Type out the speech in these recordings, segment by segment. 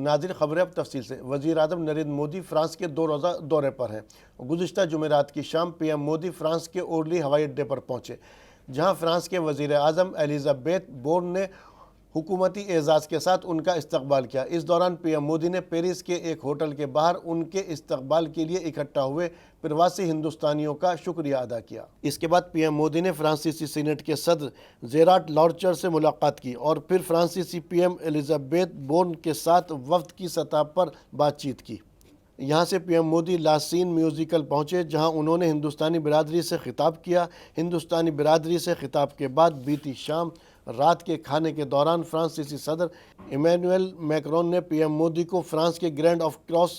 नाज़रीन, खबरें अब तफसील से। वज़ीर आज़म नरेंद्र मोदी फ्रांस के 2 रोज़ा दौरे पर हैं। गुज़िश्ता जुमेरात की शाम पीएम मोदी फ्रांस के ओर्ली हवाई अड्डे पर पहुँचे, जहाँ फ्रांस के वज़ीर आज़म एलिज़ाबेथ बोर्न ने हुकूमती एजाज़ के साथ उनका इस्तकबाल किया। इस दौरान पीएम मोदी ने पेरिस के एक होटल के बाहर उनके इस्तकबाल के लिए इकट्ठा हुए प्रवासी हिंदुस्तानियों का शुक्रिया अदा किया। इसके बाद पीएम मोदी ने फ्रांसीसी सीनेट के सदर जेराड लार्चर से मुलाकात की और फिर फ्रांसीसी पीएम एलिज़ाबेथ बोर्न के साथ वफ्द की सतह पर बातचीत की। यहाँ से पीएम मोदी लासीन म्यूज़िकल पहुँचे, जहाँ उन्होंने हिंदुस्तानी बिरादरी से खिताब किया। हिंदुस्तानी बिरादरी से खिताब के बाद बीती शाम रात के खाने के दौरान फ्रांसीसी सदर इमैनुअल मैक्रोन ने पीएम मोदी को फ्रांस के Grand of Cross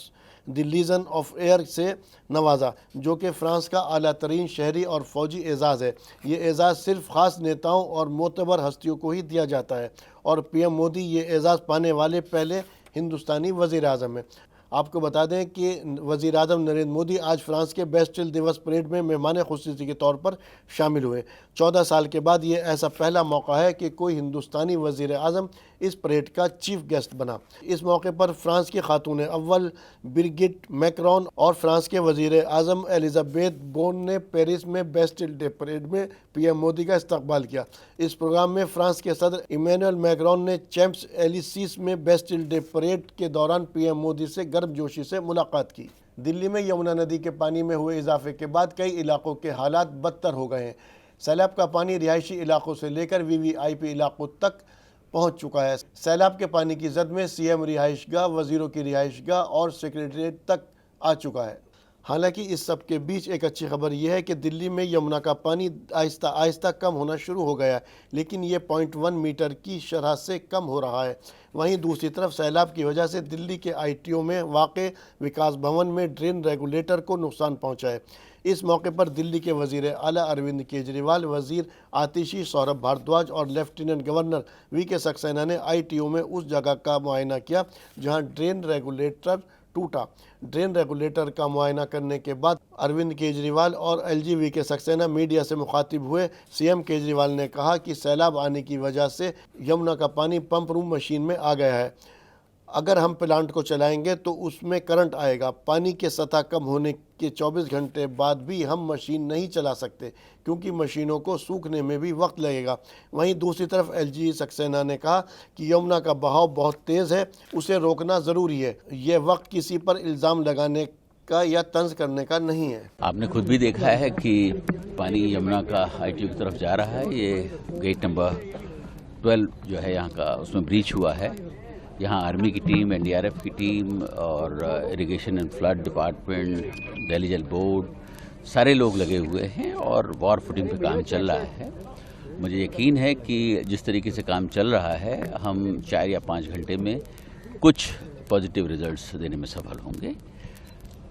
the Legion of Honour से नवाजा, जो कि फ्रांस का आला तरीन शहरी और फौजी एजाज़ है। ये एजाज़ सिर्फ ख़ास नेताओं और मोतबर हस्तियों को ही दिया जाता है और पीएम मोदी ये एजाज़ पाने वाले पहले हिंदुस्तानी वज़ीर आज़म हैं। आपको बता दें कि वज़ीर आज़म नरेंद्र मोदी आज फ्रांस के बेस्टिल दिवस परेड में मेहमान खुसूसी के तौर पर शामिल हुए। 14 साल के बाद ये ऐसा पहला मौका है कि कोई हिंदुस्तानी वज़ीर आज़म इस परेड का चीफ गेस्ट बना। इस मौके पर फ्रांस की खातून अव्वल ब्रिगिट मैक्रोन और फ्रांस के वज़ीर आज़म एलिज़ाबेथ बोर्न ने पेरिस में बेस्टिल डे परेड में पीएम मोदी का इस्तकबाल किया। इस प्रोग्राम में फ्रांस के सदर इमैनुअल मैक्रोन ने चैम्प्स एलिसीस में बेस्टिल डे परेड के दौरान पीएम मोदी से गर्मजोशी से मुलाकात की। दिल्ली में यमुना नदी के पानी में हुए इजाफे के बाद कई इलाकों के हालात बदतर हो गए हैं। सैलाब का पानी रिहायशी इलाकों से लेकर वीवीआईपी इलाकों तक पहुंच चुका है। सैलाब के पानी की जद में सीएम रिहाइशगाह, वजीरों की रिहाइशगाह और सेक्रेटरीट तक आ चुका है। हालांकि इस सब के बीच एक अच्छी खबर यह है कि दिल्ली में यमुना का पानी आहिस्ता आहिस्ता कम होना शुरू हो गया है, लेकिन ये 0.1 मीटर की शरह से कम हो रहा है। वहीं दूसरी तरफ सैलाब की वजह से दिल्ली के आईटीओ में वाक़े विकास भवन में ड्रेन रेगुलेटर को नुकसान पहुंचा है। इस मौके पर दिल्ली के वज़ीर आला अरविंद केजरीवाल, वज़ीर आतिशी सौरभ भारद्वाज और लेफ्टिनेंट गवर्नर वीके सक्सेना ने आईटीओ में उस जगह का मुआयना किया जहां ड्रेन रेगुलेटर टूटा। ड्रेन रेगुलेटर का मुआयना करने के बाद अरविंद केजरीवाल और एलजी वीके सक्सेना मीडिया से मुखातिब हुए। सीएम केजरीवाल ने कहा कि सैलाब आने की वजह से यमुना का पानी पंप रूम मशीन में आ गया है। अगर हम प्लांट को चलाएंगे तो उसमें करंट आएगा। पानी के सतह कम होने के 24 घंटे बाद भी हम मशीन नहीं चला सकते, क्योंकि मशीनों को सूखने में भी वक्त लगेगा। वहीं दूसरी तरफ एलजी सक्सेना ने कहा कि यमुना का बहाव बहुत तेज़ है, उसे रोकना ज़रूरी है। यह वक्त किसी पर इल्ज़ाम लगाने का या तंज करने का नहीं है। आपने खुद भी देखा है कि पानी यमुना का आईटीओ की तरफ जा रहा है। ये गेट नंबर 12 जो है यहाँ का, उसमें ब्रीच हुआ है। यहाँ आर्मी की टीम, एनडीआरएफ की टीम और irrigation and flood department, Delhi जल बोर्ड, सारे लोग लगे हुए हैं और वॉर फुटिंग पे काम चल रहा है। मुझे यकीन है कि जिस तरीके से काम चल रहा है, हम 4 या 5 घंटे में कुछ पॉजिटिव रिजल्ट्स देने में सफल होंगे।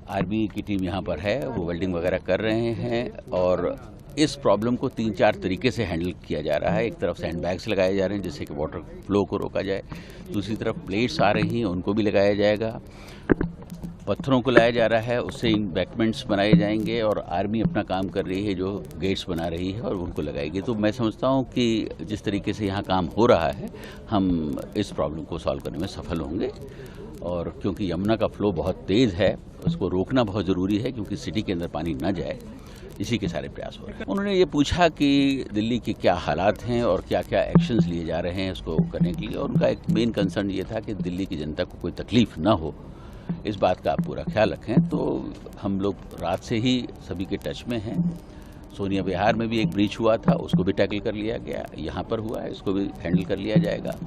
आर्मी की टीम यहाँ पर है, वो वेल्डिंग वगैरह कर रहे हैं और इस प्रॉब्लम को 3-4 तरीके से हैंडल किया जा रहा है। एक तरफ सैंडबैग्स लगाए जा रहे हैं जिससे कि वाटर फ्लो को रोका जाए। दूसरी तरफ प्लेट्स आ रही हैं, उनको भी लगाया जाएगा। पत्थरों को लाया जा रहा है, उससे एम्बैंकमेंट्स बनाए जाएंगे और आर्मी अपना काम कर रही है, जो गेट्स बना रही है और उनको लगाएगी। तो मैं समझता हूँ कि जिस तरीके से यहाँ काम हो रहा है, हम इस प्रॉब्लम को सॉल्व करने में सफल होंगे। और क्योंकि यमुना का फ्लो बहुत तेज़ है, उसको रोकना बहुत ज़रूरी है, क्योंकि सिटी के अंदर पानी न जाए, इसी के सारे प्रयास हो रहे हैं। उन्होंने ये पूछा कि दिल्ली के क्या हालात हैं और क्या क्या एक्शंस लिए जा रहे हैं उसको करने के लिए, और उनका एक मेन कंसर्न ये था कि दिल्ली की जनता को कोई तकलीफ ना हो, इस बात का आप पूरा ख्याल रखें। तो हम लोग रात से ही सभी के टच में हैं। सोनिया विहार में भी एक ब्रीच हुआ था, उसको भी टैकल कर लिया गया। यहाँ पर हुआ है, इसको भी हैंडल कर लिया जाएगा।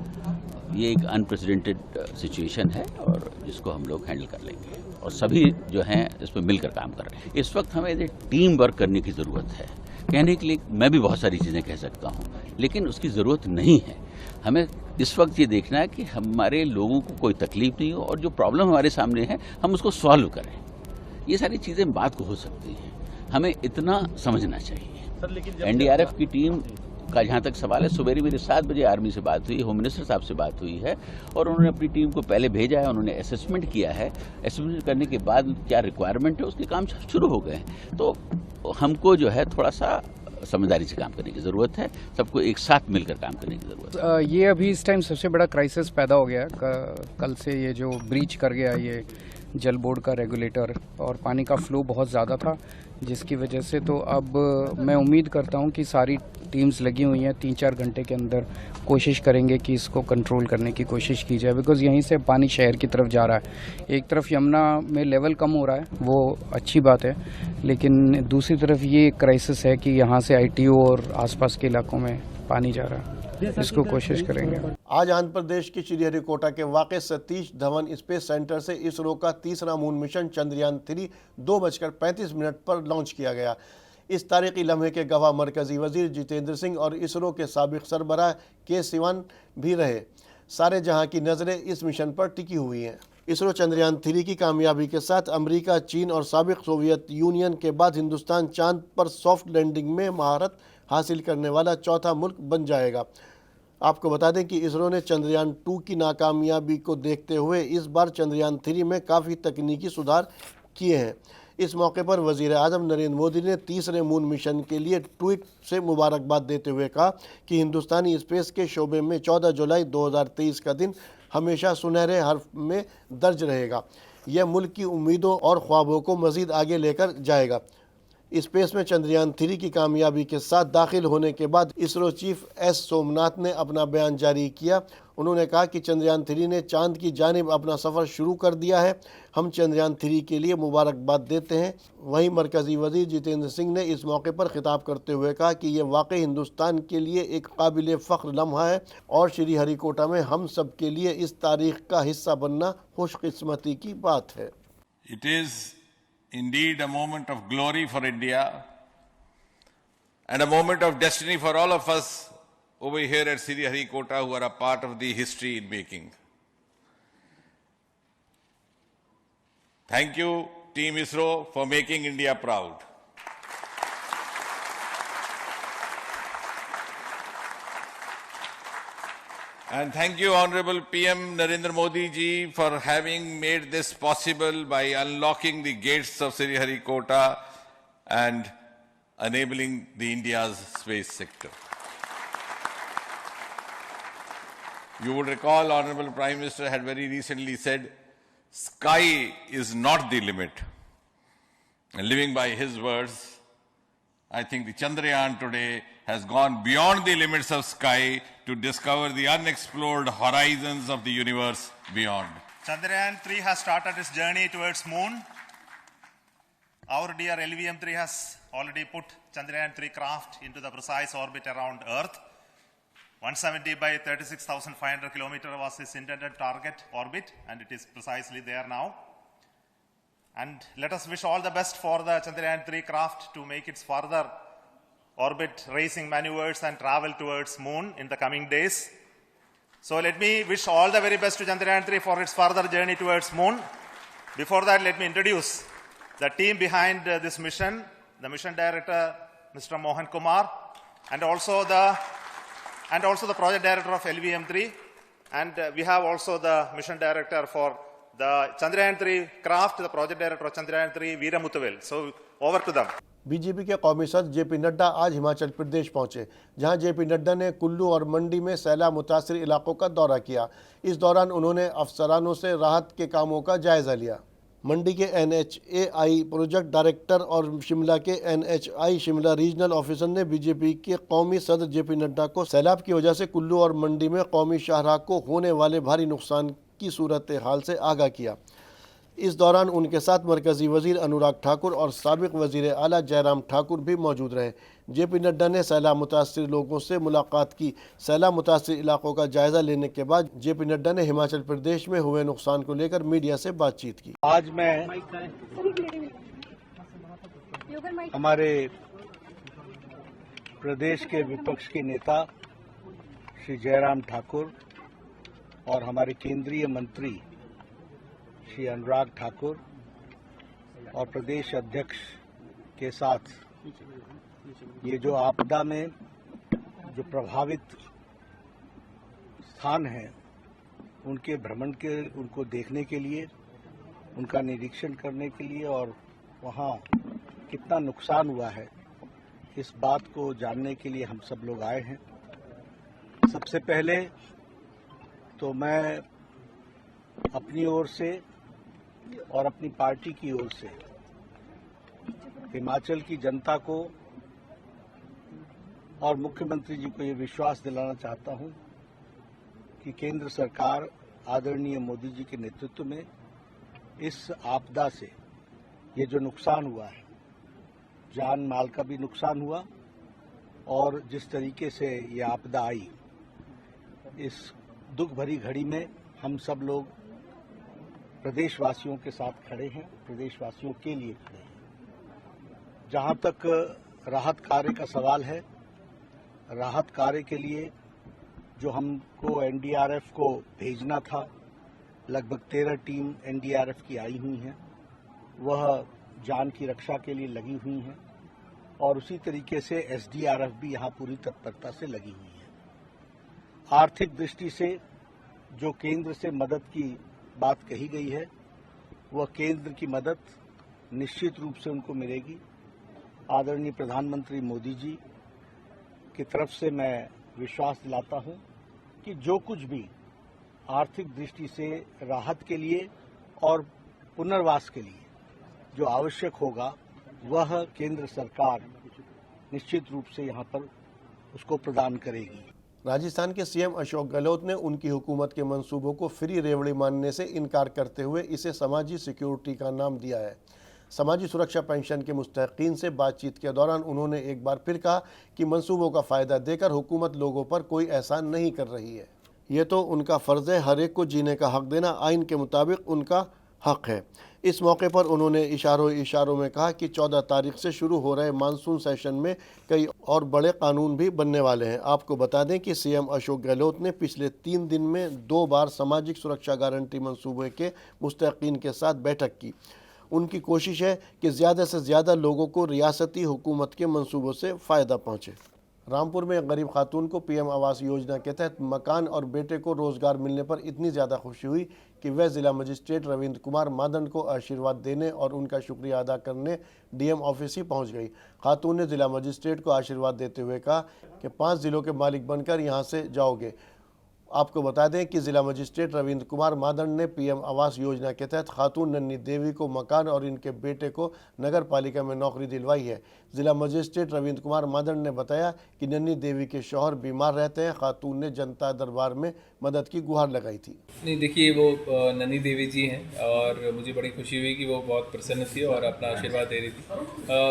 ये एक अनप्रेसिडेंटेड सिचुएशन है और जिसको हम लोग हैंडल कर लेंगे और सभी जो हैं इस पर मिलकर काम कर रहे हैं। इस वक्त हमें टीम वर्क करने की ज़रूरत है। कहने के लिए मैं भी बहुत सारी चीज़ें कह सकता हूँ, लेकिन उसकी ज़रूरत नहीं है। हमें इस वक्त ये देखना है कि हमारे लोगों को कोई तकलीफ नहीं हो और जो प्रॉब्लम हमारे सामने है हम उसको सॉल्व करें। ये सारी चीज़ें बात को हो सकती हैं, हमें इतना समझना चाहिए। एनडीआरएफ की टीम का जहाँ तक सवाल है, सुबह मेरे 7 बजे आर्मी से बात हुई, होम मिनिस्टर साहब से बात हुई है और उन्होंने अपनी टीम को पहले भेजा है। उन्होंने असेसमेंट किया है। असेसमेंट करने के बाद क्या रिक्वायरमेंट है उसके काम शुरू हो गए हैं। तो हमको जो है थोड़ा सा समझदारी से काम करने की ज़रूरत है, सबको एक साथ मिलकर काम करने की ज़रूरत है। ये अभी इस टाइम सबसे बड़ा क्राइसिस पैदा हो गया है। कल से ये जो ब्रीच कर गया ये जल बोर्ड का रेगुलेटर, और पानी का फ्लो बहुत ज़्यादा था, जिसकी वजह से तो अब मैं उम्मीद करता हूँ कि सारी टीम्स लगी हुई हैं, 3-4 घंटे के अंदर कोशिश करेंगे कि इसको कंट्रोल करने की कोशिश की जाए, बिकॉज़ यहीं से पानी शहर की तरफ जा रहा है। एक तरफ यमुना में लेवल कम हो रहा है, वो अच्छी बात है, लेकिन दूसरी तरफ ये क्राइसिस है कि यहाँ से ITO और आसपास के इलाकों में पानी जा रहा है। इसको कोशिश करेंगे। आज आंध्र प्रदेश के श्रीहरिकोटा के वाक़े सतीश धवन स्पेस सेंटर से इसरो का तीसरा मून मिशन चंद्रयान 3 2:35 पर लॉन्च किया गया। इस तारीखी लम्हे के गवाह मरकजी वजीर जितेंद्र सिंह और इसरो के साबिक सरबराह के सिवान भी रहे। सारे जहां की नज़रें इस मिशन पर टिकी हुई हैं। इसरो चंद्रयान 3 की कामयाबी के साथ अमेरिका, चीन और साबिक सोवियत यूनियन के बाद हिंदुस्तान चांद पर सॉफ्ट लैंडिंग में महारत हासिल करने वाला चौथा मुल्क बन जाएगा। आपको बता दें कि इसरो ने चंद्रयान 2 की नाकामयाबी को देखते हुए इस बार चंद्रयान 3 में काफ़ी तकनीकी सुधार किए हैं। इस मौके पर वज़ीर आज़म नरेंद्र मोदी ने तीसरे मून मिशन के लिए ट्वीट से मुबारकबाद देते हुए कहा कि हिंदुस्तानी स्पेस के शोबे में 14 जुलाई 2023 का दिन हमेशा सुनहरे हर्फ में दर्ज रहेगा। यह मुल्क की उम्मीदों और ख्वाबों को मज़ीद आगे लेकर जाएगा। स्पेस में चंद्रयान 3 की कामयाबी के साथ दाखिल होने के बाद इसरो चीफ एस सोमनाथ ने अपना बयान जारी किया। उन्होंने कहा कि चंद्रयान 3 ने चांद की जानिब अपना सफ़र शुरू कर दिया है। हम चंद्रयान 3 के लिए मुबारकबाद देते हैं। वहीं मरकज़ी वज़ीर जितेंद्र सिंह ने इस मौके पर खिताब करते हुए कहा कि ये वाकई हिंदुस्तान के लिए एक काबिल फ़ख्र लम्हा है और श्रीहरिकोटा में हम सब के लिए इस तारीख़ का हिस्सा बनना खुशकिस्मती की बात है। It is indeed a moment of glory for India and a moment of destiny for all of us over here at Sriharikota who are a part of the history in making. Thank you, Team ISRO, for making India proud. And thank you, Honorable PM Narendra Modi ji, for having made this possible by unlocking the gates of Sriharikota and enabling the India's space sector. You would recall, Honorable Prime Minister had very recently said, sky is not the limit. And living by his words, I think the Chandrayaan today has gone beyond the limits of sky to discover the unexplored horizons of the universe beyond. Chandrayaan 3 has started its journey towards moon. Our dear LVM-3 has already put Chandrayaan 3 craft into the precise orbit around Earth. 170 by 36,500 kilometers was its intended target orbit, and it is precisely there now. And let us wish all the best for the Chandrayaan 3 craft to make its further orbit racing maneuvers and travel towards moon in the coming days. So let me wish all the very best to Chandrayaan 3 for its further journey towards moon. Before that, let me introduce the team behind this mission, the mission director, Mr. Mohan Kumar, and also the project director of LVM-3, and we have also the mission director for the Chandrayaan 3 craft, the project director of Chandrayaan 3, Veera Muthuvel. So over to them. BJP के कौमी सदर JP Nadda आज हिमाचल प्रदेश पहुंचे, जहां JP Nadda ने कुल्लू और मंडी में सैलाब मुतासिर इलाकों का दौरा किया। इस दौरान उन्होंने अफसरानों से राहत के कामों का जायजा लिया। मंडी के NHAI प्रोजेक्ट डायरेक्टर और शिमला के NHI शिमला रीजनल ऑफिसर ने बीजेपी के कौमी सदर जेपी नड्डा को सैलाब की वजह से कुल्लू और मंडी में कौमी शाहराह को होने वाले भारी नुकसान की सूरत हाल से आगाह किया। इस दौरान उनके साथ मरकजी वजीर अनुराग ठाकुर और साबिक वजीर आला जयराम ठाकुर भी मौजूद रहे। जेपी नड्डा ने सैलाब मुतासिर लोगों से मुलाकात की। सैलाब मुतासिर इलाकों का जायजा लेने के बाद जेपी नड्डा ने हिमाचल प्रदेश में हुए नुकसान को लेकर मीडिया से बातचीत की। आज मैं हमारे प्रदेश के विपक्ष के नेता श्री जयराम ठाकुर और हमारे केंद्रीय मंत्री श्री अनुराग ठाकुर और प्रदेश अध्यक्ष के साथ ये जो आपदा में जो प्रभावित स्थान हैं उनके भ्रमण के उनको देखने के लिए, उनका निरीक्षण करने के लिए और वहाँ कितना नुकसान हुआ है इस बात को जानने के लिए हम सब लोग आए हैं। सबसे पहले तो मैं अपनी ओर से और अपनी पार्टी की ओर से हिमाचल की जनता को और मुख्यमंत्री जी को ये विश्वास दिलाना चाहता हूं कि केंद्र सरकार आदरणीय मोदी जी के नेतृत्व में इस आपदा से ये जो नुकसान हुआ है, जान माल का भी नुकसान हुआ, और जिस तरीके से ये आपदा आई, इस दुख भरी घड़ी में हम सब लोग प्रदेशवासियों के साथ खड़े हैं, प्रदेशवासियों के लिए खड़े हैं। जहां तक राहत कार्य का सवाल है, राहत कार्य के लिए जो हमको एनडीआरएफ को भेजना था, लगभग 13 टीम एनडीआरएफ की आई हुई हैं, वह जान की रक्षा के लिए लगी हुई हैं, और उसी तरीके से एसडीआरएफ भी यहां पूरी तत्परता से लगी हुई है। आर्थिक दृष्टि से जो केंद्र से मदद की बात कही गई है, वह केंद्र की मदद निश्चित रूप से उनको मिलेगी। आदरणीय प्रधानमंत्री मोदी जी की तरफ से मैं विश्वास दिलाता हूं कि जो कुछ भी आर्थिक दृष्टि से राहत के लिए और पुनर्वास के लिए जो आवश्यक होगा, वह केंद्र सरकार निश्चित रूप से यहां पर उसको प्रदान करेगी। राजस्थान के सीएम अशोक गहलोत ने उनकी हुकूमत के मंसूबों को फ्री रेवड़ी मानने से इनकार करते हुए इसे समाजी सिक्योरिटी का नाम दिया है। समाजी सुरक्षा पेंशन के मुस्तहिकीन से बातचीत के दौरान उन्होंने एक बार फिर कहा कि मंसूबों का फ़ायदा देकर हुकूमत लोगों पर कोई एहसान नहीं कर रही है। ये तो उनका फ़र्ज़ है, हर एक को जीने का हक देना आइन के मुताबिक उनका हक है। इस मौके पर उन्होंने इशारों में कहा कि 14 तारीख से शुरू हो रहे मानसून सेशन में कई और बड़े कानून भी बनने वाले हैं। आपको बता दें कि सीएम अशोक गहलोत ने पिछले 3 दिन में 2 बार सामाजिक सुरक्षा गारंटी मंसूबे के मुस्तहिकीन के साथ बैठक की। उनकी कोशिश है कि ज़्यादा से ज़्यादा लोगों को रियासती हुकूमत के मंसूबों से फ़ायदा पहुँचे। रामपुर में एक गरीब खातून को पीएम आवास योजना के तहत मकान और बेटे को रोज़गार मिलने पर इतनी ज़्यादा खुशी हुई कि वह ज़िला मजिस्ट्रेट रविंद्र कुमार मादंड को आशीर्वाद देने और उनका शुक्रिया अदा करने डीएम ऑफिस ही पहुंच गई। खातून ने ज़िला मजिस्ट्रेट को आशीर्वाद देते हुए कहा कि 5 ज़िलों के मालिक बनकर यहां से जाओगे। आपको बता दें कि ज़िला मजिस्ट्रेट रविंद्र कुमार मादंड ने पीएम आवास योजना के तहत खातून नन्ही देवी को मकान और इनके बेटे को नगर पालिका में नौकरी दिलवाई है। ज़िला मजिस्ट्रेट रविंद्र कुमार मादंड ने बताया कि नन्ही देवी के शौहर बीमार रहते हैं। खातून ने जनता दरबार में मदद की गुहार लगाई थी। नहीं, देखिए, वो नन्ही देवी जी हैं और मुझे बड़ी खुशी हुई कि वो बहुत प्रसन्न थी और अपना आशीर्वाद दे रही थी।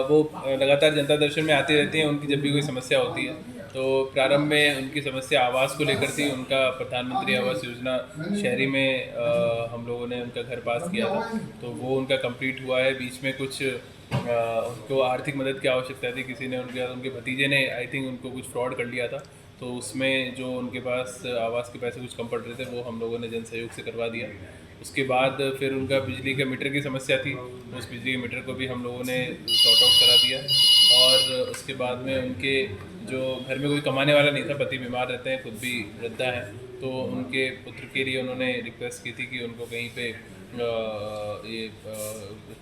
वो लगातार जनता दर्शन में आती रहती हैं, उनकी जब भी कोई समस्या होती है। तो प्रारंभ में उनकी समस्या आवास को लेकर थी। उनका प्रधानमंत्री आवास योजना शहरी में हम लोगों ने उनका घर पास किया था, तो वो उनका कंप्लीट हुआ है। बीच में कुछ उनको आर्थिक मदद की आवश्यकता थी, किसी ने उनके भतीजे ने आई थिंक उनको कुछ फ्रॉड कर लिया था, तो उसमें जो उनके पास आवास के पैसे कुछ कम पड़ रहे थे, वो हम लोगों ने जन सहयोग से करवा दिया। उसके बाद फिर उनका बिजली के मीटर की समस्या थी, उस बिजली के मीटर को भी हम लोगों ने सॉर्ट आउट करा दिया। और उसके बाद में उनके जो घर में कोई कमाने वाला नहीं था, पति बीमार रहते हैं, खुद भी वृद्धा हैं, तो उनके पुत्र के लिए उन्होंने रिक्वेस्ट की थी कि उनको कहीं पे ये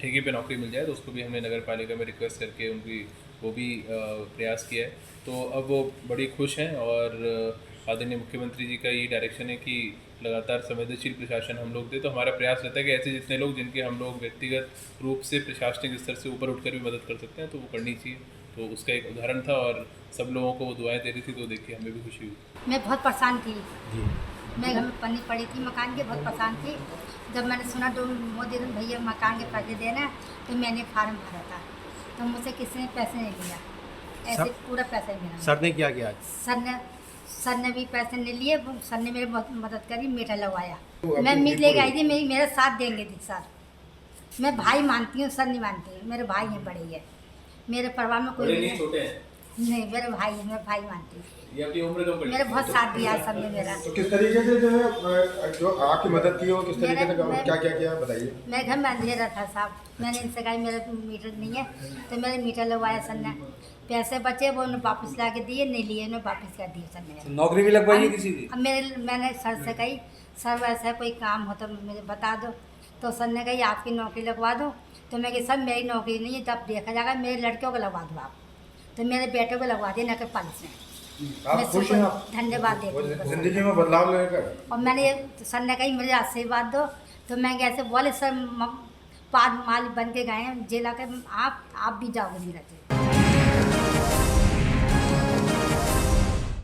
ठेके पे नौकरी मिल जाए, तो उसको भी हमने नगर पालिका में रिक्वेस्ट करके उनकी वो भी प्रयास किया है। तो अब वो बड़ी खुश हैं और आदरणीय मुख्यमंत्री जी का ये डायरेक्शन है कि लगातार संवेदनशील प्रशासन हम लोग दें। तो हमारा प्रयास रहता है कि ऐसे जितने लोग जिनके हम लोग व्यक्तिगत रूप से प्रशासनिक स्तर से ऊपर उठकर भी मदद कर सकते हैं, तो वो करनी चाहिए। तो उसका एक उदाहरण था और सब लोगों को वो दुआएं दे रही थी, तो देखिए हमें भी खुशी हुई। मैं बहुत परेशान थी, मैं घर में पन्नी पड़ी थी मकान के, बहुत परेशान थी। जब मैंने सुना तो मोदी भैया मकान के पैसे देना, तो मैंने फार्म भरा था, तो मुझसे किसी ने पैसे नहीं लिया, ऐसे पूरा पैसा ही मिला। सर ने क्या किया? सर ने भी पैसे नहीं लिए, सर ने मेरी बहुत मदद करी, मीटर लगवाया। मैं मीट लेके आई थी, मेरा साथ देंगे थी सर। मैं भाई मानती हूँ, सर नहीं मानती हूँ। मेरे भाई हैं, बड़े हैं, मेरे परिवार में कोई नहीं, छोटे हैं नहीं, मेरे भाई हैं, मैं भाई मानती हूँ। ये अपनी उम्र कम मेरे बहुत साथ दिया सब ने मेरा। तो किस तरीके से जो है जो आपकी मदद की हो, किस तरीके से क्या क्या किया बताइए। मैं घर में अंधेरा था साहब, मैंने इनसे कहा मेरा मीटर नहीं है, तो मेरे मीटर लगवाया सर ने। पैसे बचे वो उन्हें वापस ला के दिए, नहीं लिए उन्हें वापस कर दिए सर ने। नौकरी भी लगवाई किसी की? अब मैंने सर से कही, सर वैसा कोई काम हो तो मुझे बता दो, तो सर ने कही आपकी नौकरी लगवा दो। तो मैं कि सर मेरी नौकरी नहीं है, तब देखा जाएगा, मेरे लड़कियों को लगवा दो आप। तो मेरे बेटे को लगवा दिया नगर पालिका में। आप मैं खुश सबको हैं आप धन्यवाद देती हूँ। जिंदगी में बदलाव लेकर? और मैंने सर ने कही मुझे आशीर्वाद दो, तो मैं कैसे बोले सर पाद माल बन के गए हैं जिला के, आप भी जाओगे नहीं रहते।